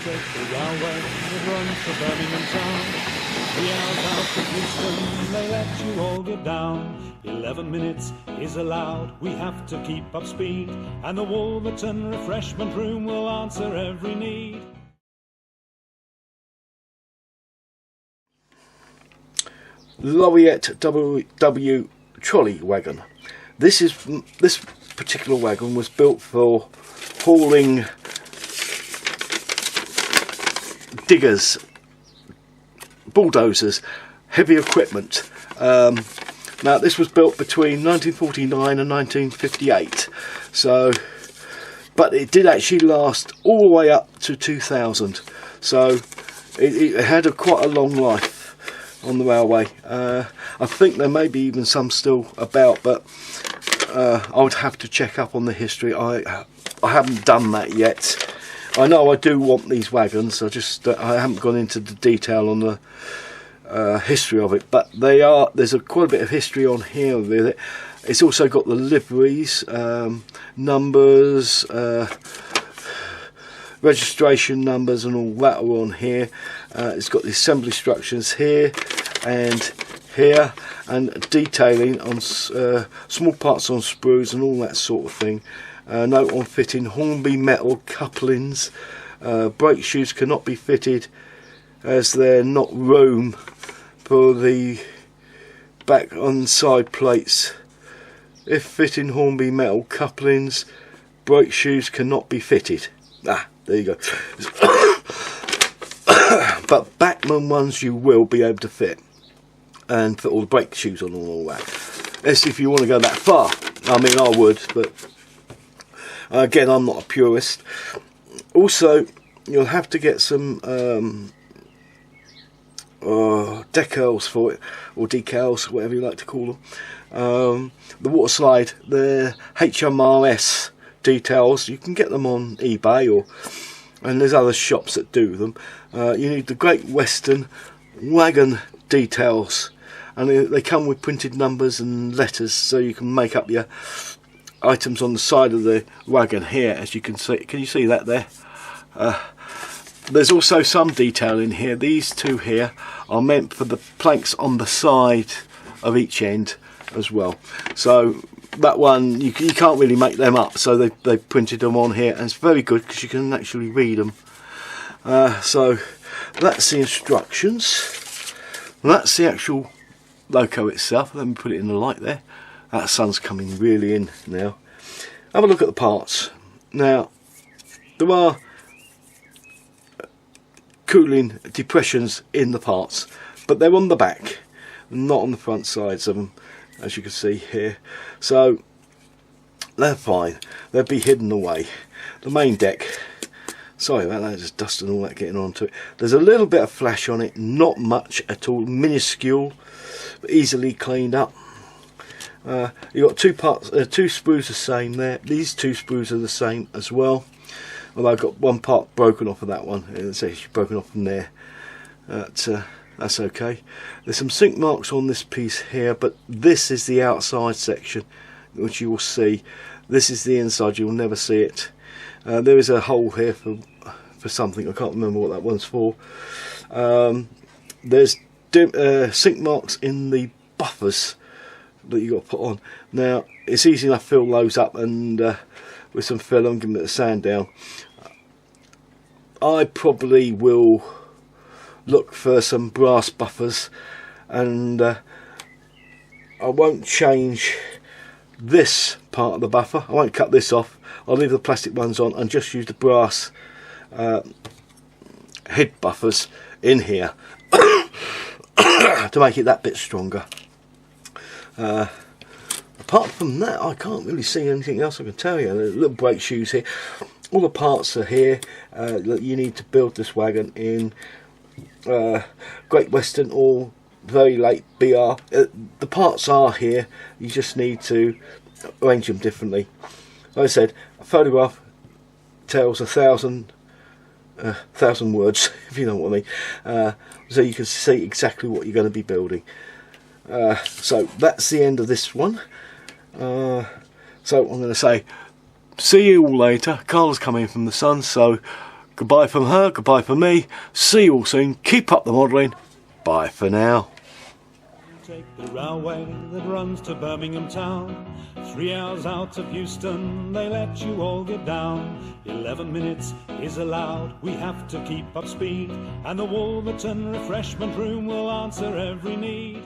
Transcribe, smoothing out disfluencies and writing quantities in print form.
take the railway that runs to Birmingham town. 3 hours out to Kingston, they let you all get down. 11 minutes is allowed, we have to keep up speed, and the Wolverton refreshment room will answer every need. Loriot W trolley wagon. This particular wagon was built for hauling diggers, bulldozers, heavy equipment. Now this was built between 1949 and 1958, so but it did actually last all the way up to 2000, so it had quite a long life on the railway. I think there may be even some still about, but I would have to check up on the history. I haven't done that yet. I know I do want these wagons. I haven't gone into the detail on the history of it, but there's quite a bit of history on here with it. It's also got the liveries, numbers, registration numbers and all that are on here. It's got the assembly instructions here and here, and detailing on small parts on sprues and all that sort of thing. Note on fitting: Hornby metal couplings. Brake shoes cannot be fitted as they're not room for the back on side plates. If fitting Hornby metal couplings, brake shoes cannot be fitted. Ah, there you go. But Bachmann ones you will be able to fit, and put all the brake shoes on and all that. That's if you want to go that far. I mean, I would, but again, I'm not a purist. Also, you'll have to get some decals for it, or decals, whatever you like to call them. The water slide, the HMRS details, you can get them on eBay, and there's other shops that do them. You need the Great Western wagon details, and they come with printed numbers and letters, so you can make up your items on the side of the wagon here, as you can see. Can you see that there? There's also some detail in here. These two here are meant for the planks on the side of each end as well, so that one you can't really make them up, so they printed them on here, and it's very good because you can actually read them. So that's the instructions. That's the actual loco itself. Let me put it in the light there. That sun's coming really in now. Have a look at the parts. Now there are cooling depressions in the parts, but they're on the back, not on the front sides of them, as you can see here, so they're fine. They'll be hidden away. The main deck, sorry about that, just dust and all that getting onto it. There's a little bit of flash on it, not much at all, minuscule, but easily cleaned up. You've got two parts, two sprues the same there. These two sprues are the same as well, although I've got one part broken off of that one. It's actually broken off from there. That's okay. There's some sink marks on this piece here, but this is the outside section, which you will see. This is the inside, you will never see it. There is a hole here for something, I can't remember what that one's for. There's sink marks in the buffers that you got to put on. Now it's easy enough to fill those up, and with some fill and give them a bit of sand down. I probably will look for some brass buffers, and I won't change this part of the buffer. I won't cut this off. I'll leave the plastic ones on and just use the brass head buffers in here to make it that bit stronger. Apart from that, I can't really see anything else I can tell you. There's little brake shoes here. All the parts are here that you need to build this wagon in Great Western or very late BR. The parts are here, you just need to arrange them differently. Like I said, a photograph tells 1,000 words, if you know what I mean, so you can see exactly what you're going to be building. So that's the end of this one. So I'm going to say see you all later. Carla's coming from the sun, so Goodbye from her, goodbye from me. See you all soon. Keep up the modelling. Bye for now. Take the railway that runs to Birmingham town. 3 hours out of Euston, they let you all get down. 11 minutes is allowed, we have to keep up speed, and the Wolverton refreshment room will answer every need.